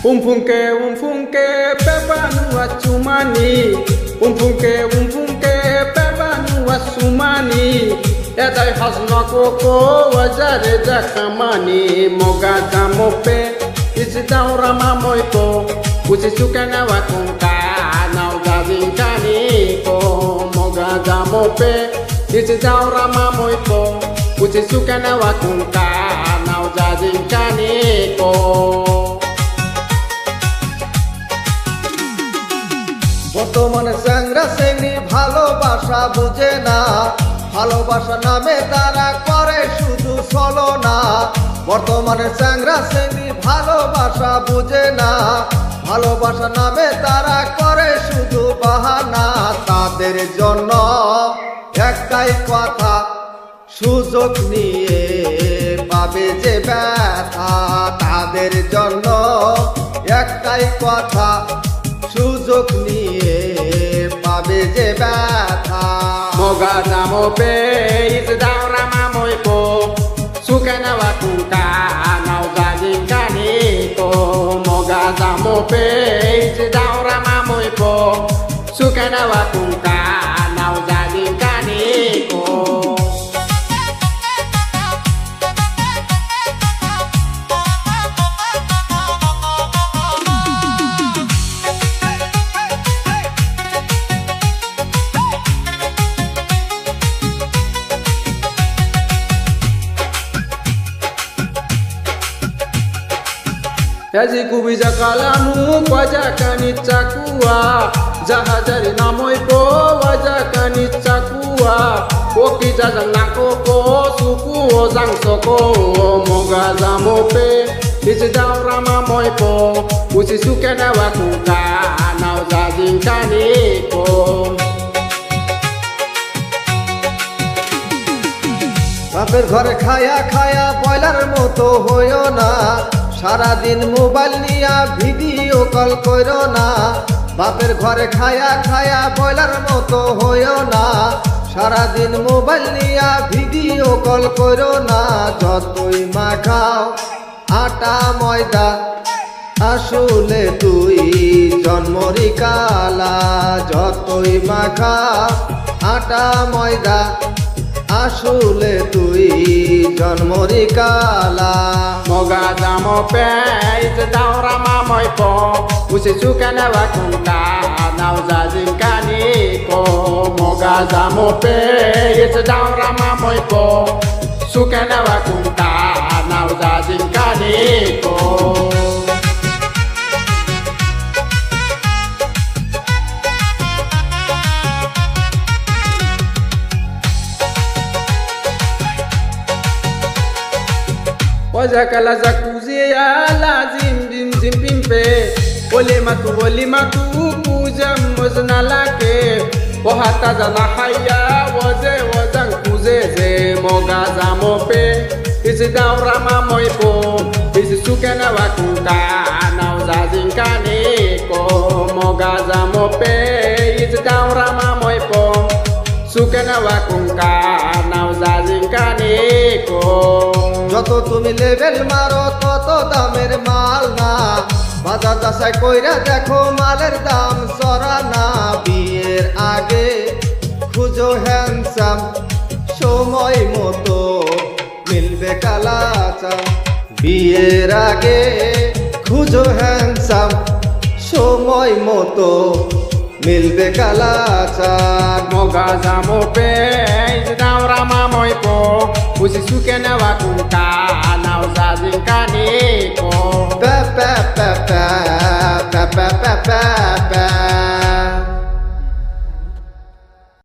Umfunke pepanu achumani umfunke pepanu asumani etai hasna koko wajare jakamani moga jamope isitaura mamoiko usisukana wakunka naugazinkani ko moga jamope isitaura mamoiko usisukana wakunka naugazinkani ko বর্তমানে চ্যাংরা চ্যাংড়ি ভালোবাসা বুঝে না, ভালোবাসা নামে তারা করে শুধু ছলনা। বর্তমানে চ্যাংরা চ্যাংড়ি ভালোবাসা বুঝে না, ভালোবাসা নামে তারা করে শুধু বাহানা। তাদের জন্য একটাই কথা, সুযোগ নিয়ে পাবে যে ব্যথা। তাদের জন্য একটাই কথা, সুযোগ নিয়ে পাবে যে ব্যথা। moga jamope isitaura mamoiko sukana wakunka naugazinkani ko moga jamope isitaura mamoiko sukana wakunka naugazinkani ko Yazi kubija kalamu wajaka chakua jahajari namoipo wajaka chakua okija nangkoko suku ozang soko moga jamope isitaura mamoipo usisukana wakuka naugazinkani ko বাপের ঘরে খায়া খায়া boiler মতো হইও না, সারাদিন mobile নিয়া video call করো না। বাপের ঘরে খায়া খায়া বয়লার মতো হইও না, সারাদিন মোবাইল নিয়া ভিডিও কল করো না। যতই মাখাও আটা ময়দা আসলে তুই জন্মরি কালা। যতই মাখাও আটা ময়দা আসলে তুই জন্মরি কালা। moga jamope isitaura mamoipo usisukana wakunka naugazinkani ko moga jamope isitaura mamoipo sukana wakunka naugazinkani ko Wajakala zakuzia lazim dim zimpimpe ole matu puja mozna lake ohata jana haya waze wazang kuzeze moga jamope isitaura mamoipo isisukana wakuka naugazinkani ko moga jamope isitaura mamoipo sukana wakunka naugazinkani ko যত তুমি level মারো তত দামের মাল না, বাজার যাচাই কইরা দেখো মালের দাম চড়া না। বিয়ের আগে খুঁজো হ্যান্ডসাম, সময় মতো মিলবে কালাচাম। বিয়ের আগে খুঁজো হ্যান্ডসাম, সময় মতো মিলবে কালাচাম। moga jamope isitaura mamoipo usisukana wakunka naugazinkani ko pa pa pa pa pa pa pa pa pa